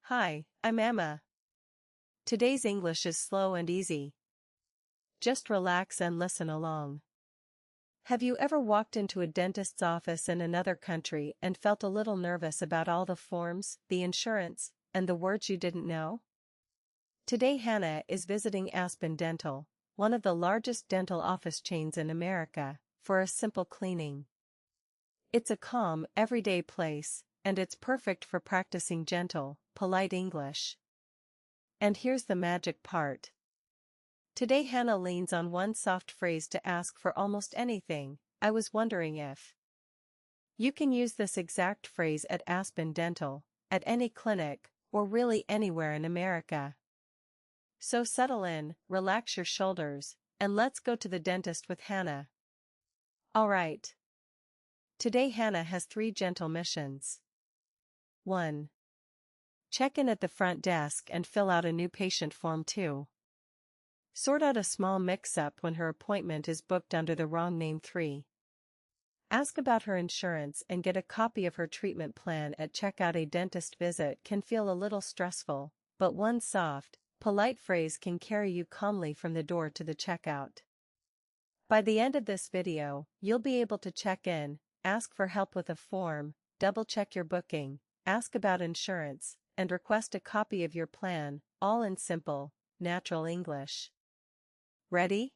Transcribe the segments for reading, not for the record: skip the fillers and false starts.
Hi, I'm Emma. Today's English is slow and easy. Just relax and listen along. Have you ever walked into a dentist's office in another country and felt a little nervous about all the forms, the insurance, and the words you didn't know? Today Hannah is visiting Aspen Dental, one of the largest dental office chains in America, for a simple cleaning. It's a calm, everyday place, and it's perfect for practicing gentle, polite English. And here's the magic part. Today Hannah leans on one soft phrase to ask for almost anything. I was wondering if. You can use this exact phrase at Aspen Dental, at any clinic, or really anywhere in America. So settle in, relax your shoulders, and let's go to the dentist with Hannah. Alright. Today Hannah has 3 gentle missions. 1. Check in at the front desk and fill out a new patient form 2. Sort out a small mix-up when her appointment is booked under the wrong name 3. Ask about her insurance and get a copy of her treatment plan at checkout. A dentist visit can feel a little stressful, but one soft, polite phrase can carry you calmly from the door to the checkout. By the end of this video, you'll be able to check in, ask for help with a form, double-check your booking, ask about insurance, and request a copy of your plan, all in simple, natural English. Ready?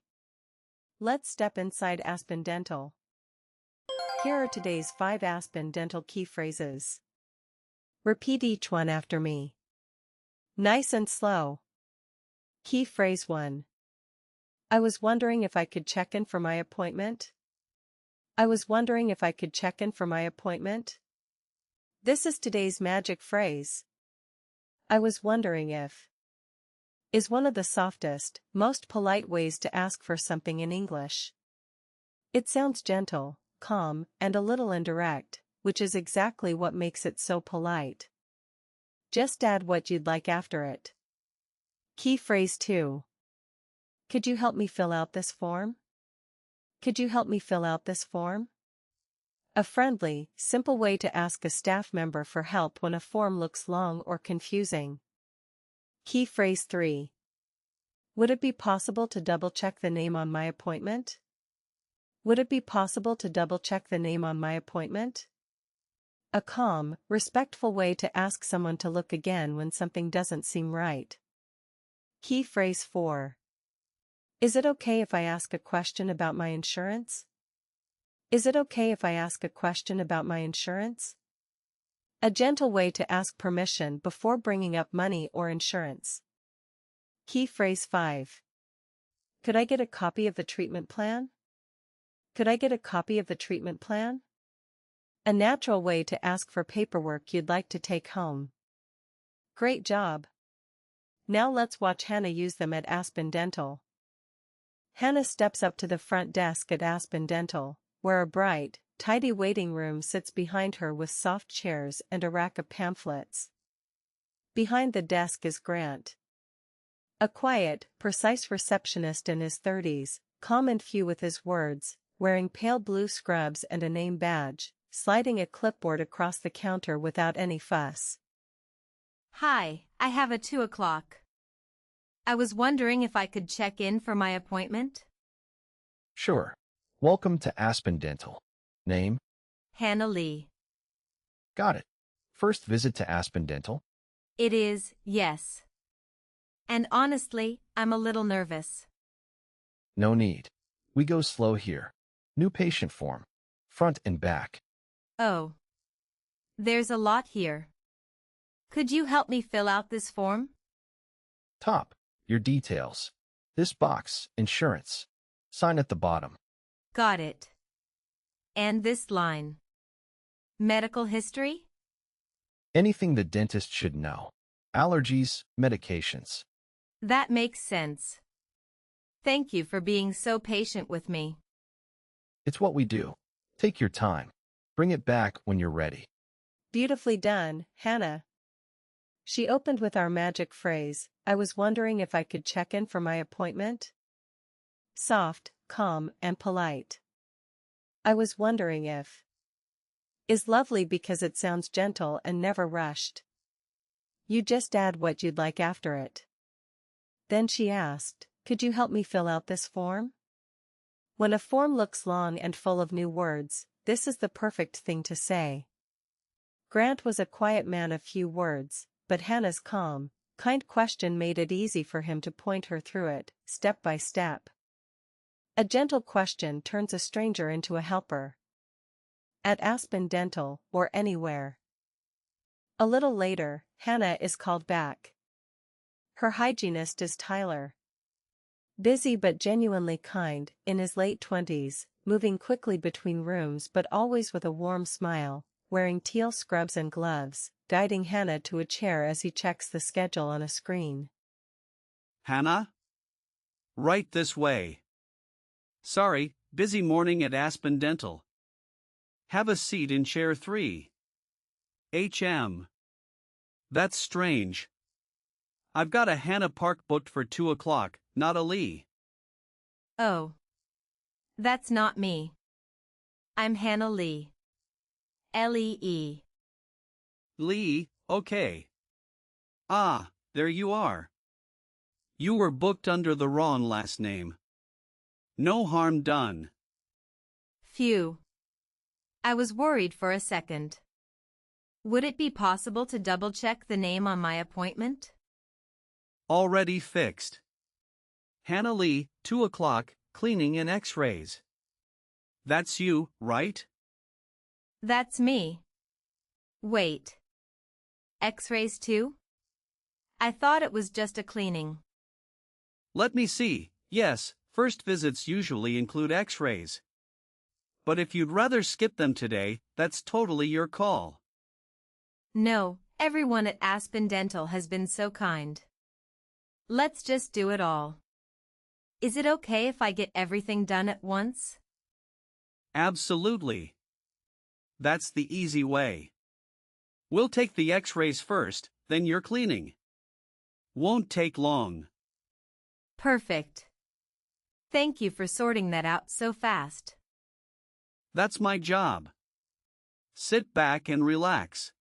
Let's step inside Aspen Dental. Here are today's 5 Aspen Dental key phrases. Repeat each one after me. Nice and slow. Key phrase 1. I was wondering if I could check in for my appointment. I was wondering if I could check in for my appointment. This is today's magic phrase. I was wondering if is one of the softest, most polite ways to ask for something in English. It sounds gentle, calm, and a little indirect, which is exactly what makes it so polite. Just add what you'd like after it. Key phrase 2. Could you help me fill out this form? Could you help me fill out this form? A friendly, simple way to ask a staff member for help when a form looks long or confusing. Key phrase 3. Would it be possible to double-check the name on my appointment? Would it be possible to double-check the name on my appointment? A calm, respectful way to ask someone to look again when something doesn't seem right. Key phrase 4. Is it okay if I ask a question about my insurance? Is it okay if I ask a question about my insurance? A gentle way to ask permission before bringing up money or insurance. Key phrase 5. Could I get a copy of the treatment plan? Could I get a copy of the treatment plan? A natural way to ask for paperwork you'd like to take home. Great job! Now let's watch Hannah use them at Aspen Dental. Hannah steps up to the front desk at Aspen Dental, where a bright, tidy waiting room sits behind her with soft chairs and a rack of pamphlets. Behind the desk is Grant. A quiet, precise receptionist in his 30s, calm and few with his words, wearing pale blue scrubs and a name badge, sliding a clipboard across the counter without any fuss. Hi, I have a 2 o'clock. I was wondering if I could check in for my appointment? Sure. Welcome to Aspen Dental. Name? Hannah Lee. Got it. First visit to Aspen Dental? It is, yes. And honestly, I'm a little nervous. No need. We go slow here. New patient form. Front and back. Oh. There's a lot here. Could you help me fill out this form? Top. Your details. This box, insurance. Sign at the bottom. Got it. And this line. Medical history? Anything the dentist should know. Allergies, medications. That makes sense. Thank you for being so patient with me. It's what we do. Take your time. Bring it back when you're ready. Beautifully done, Hannah. She opened with our magic phrase, I was wondering if I could check in for my appointment. Soft, calm, and polite. I was wondering if is lovely because it sounds gentle and never rushed. You just add what you'd like after it. Then she asked, "Could you help me fill out this form?" When a form looks long and full of new words, this is the perfect thing to say. Grant was a quiet man of few words, but Hannah's calm, kind question made it easy for him to point her through it, step by step. A gentle question turns a stranger into a helper. At Aspen Dental, or anywhere. A little later, Hannah is called back. Her hygienist is Tyler. Busy but genuinely kind, in his late 20s, moving quickly between rooms but always with a warm smile, wearing teal scrubs and gloves, guiding Hannah to a chair as he checks the schedule on a screen. Hannah? Right this way. Sorry, busy morning at Aspen Dental. Have a seat in chair 3. HM. That's strange. I've got a Hannah Park booked for 2 o'clock, not a Lee. Oh. That's not me. I'm Hannah Lee. Lee. Lee, okay. Ah, there you are. You were booked under the wrong last name. No harm done. Phew. I was worried for a second. Would it be possible to double-check the name on my appointment? Already fixed. Hannah Lee, 2 o'clock, cleaning and x-rays. That's you, right? That's me. Wait. X-rays too? I thought it was just a cleaning. Let me see. Yes, first visits usually include x-rays. But if you'd rather skip them today, that's totally your call. No, everyone at Aspen Dental has been so kind. Let's just do it all. Is it okay if I get everything done at once? Absolutely. That's the easy way. We'll take the x-rays first, then your cleaning. Won't take long. Perfect. Thank you for sorting that out so fast. That's my job. Sit back and relax.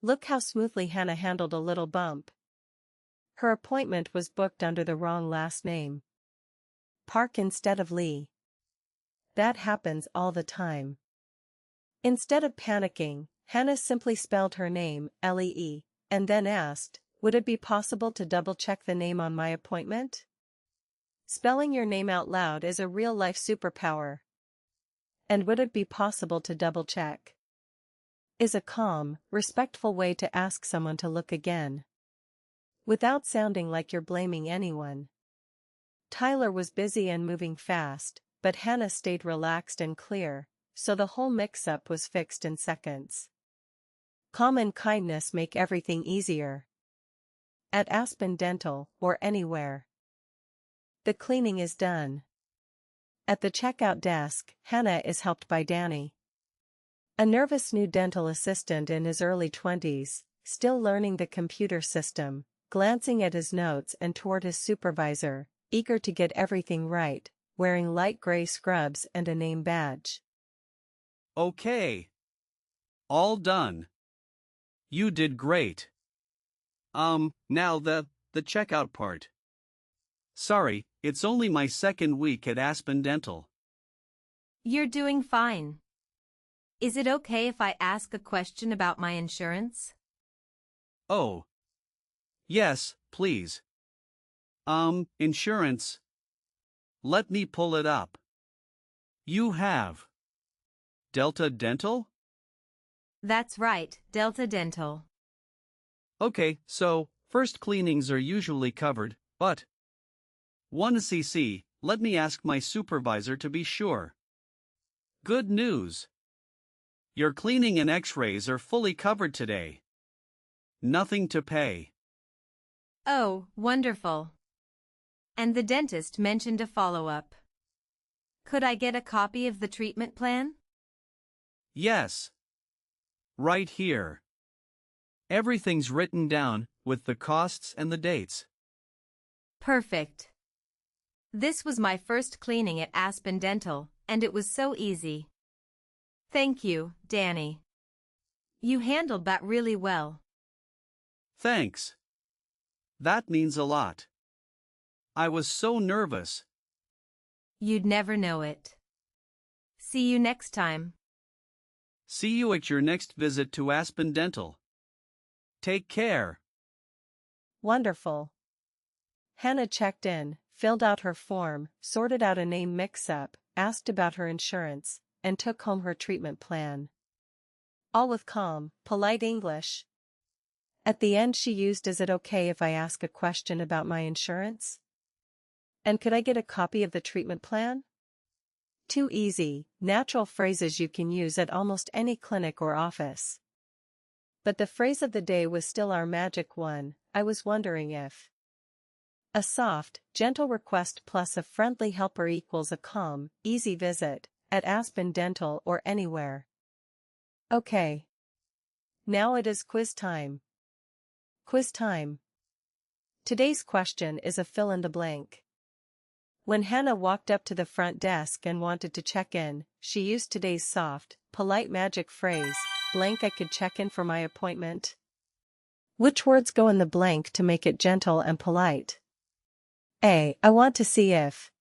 Look how smoothly Hannah handled a little bump. Her appointment was booked under the wrong last name. Park instead of Lee. That happens all the time. Instead of panicking, Hannah simply spelled her name, Lee, and then asked, "Would it be possible to double-check the name on my appointment?" Spelling your name out loud is a real-life superpower. And would it be possible to double-check? Is a calm, respectful way to ask someone to look again. Without sounding like you're blaming anyone. Tyler was busy and moving fast, but Hannah stayed relaxed and clear, so the whole mix-up was fixed in seconds. Calm and kindness make everything easier. At Aspen Dental, or anywhere. The cleaning is done. At the checkout desk, Hannah is helped by Danny. A nervous new dental assistant in his early 20s, still learning the computer system, glancing at his notes and toward his supervisor, eager to get everything right, wearing light gray scrubs and a name badge. Okay. All done. You did great. Now the checkout part. Sorry, it's only my second week at Aspen Dental. You're doing fine. Is it okay if I ask a question about my insurance? Oh. Yes, please. Insurance. Let me pull it up. You have Delta Dental? That's right, Delta Dental. Okay, so, first cleanings are usually covered, but 1cc, let me ask my supervisor to be sure. Good news. Your cleaning and x-rays are fully covered today. Nothing to pay. Oh, wonderful. And the dentist mentioned a follow-up. Could I get a copy of the treatment plan? Yes. Right here. Everything's written down, with the costs and the dates. Perfect. This was my first cleaning at Aspen Dental, and it was so easy. Thank you, Danny. You handled that really well. Thanks. That means a lot. I was so nervous. You'd never know it. See you next time. See you at your next visit to Aspen Dental. Take care. Wonderful. Hannah checked in, filled out her form, sorted out a name mix-up, asked about her insurance, and took home her treatment plan. All with calm, polite English. At the end she used, "Is it okay if I ask a question about my insurance? And could I get a copy of the treatment plan?" Two easy, natural phrases you can use at almost any clinic or office. But the phrase of the day was still our magic one. I was wondering if. A soft, gentle request plus a friendly helper equals a calm, easy visit, at Aspen Dental or anywhere. Okay. Now it is quiz time. Quiz time. Today's question is a fill in the blank. When Hannah walked up to the front desk and wanted to check in, she used today's soft, polite magic phrase, blank. I could check in for my appointment. Which words go in the blank to make it gentle and polite? A. I want to see if.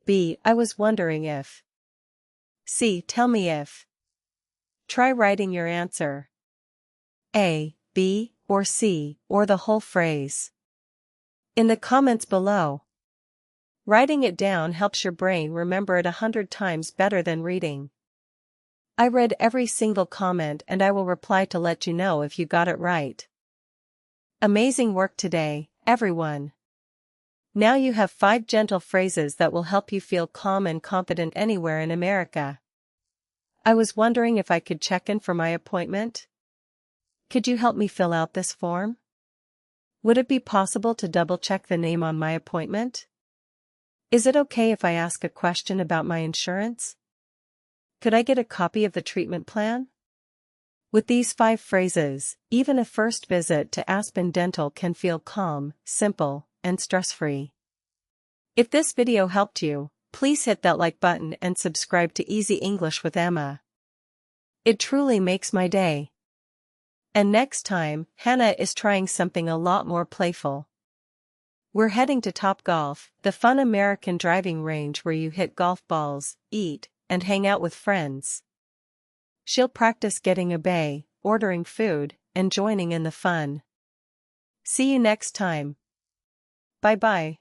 B. I was wondering if. C. Tell me if. Try writing your answer. A, B, or C, or the whole phrase. In the comments below. Writing it down helps your brain remember it 100 times better than reading. I read every single comment and I will reply to let you know if you got it right. Amazing work today, everyone. Now you have 5 gentle phrases that will help you feel calm and confident anywhere in America. I was wondering if I could check in for my appointment. Could you help me fill out this form? Would it be possible to double-check the name on my appointment? Is it okay if I ask a question about my insurance? Could I get a copy of the treatment plan? With these 5 phrases, even a first visit to Aspen Dental can feel calm, simple, and stress-free. If this video helped you, please hit that like button and subscribe to Easy English with Emma. It truly makes my day. And next time, Hannah is trying something a lot more playful. We're heading to Topgolf, the fun American driving range where you hit golf balls, eat, and hang out with friends. She'll practice getting a bay, ordering food, and joining in the fun. See you next time. Bye-bye.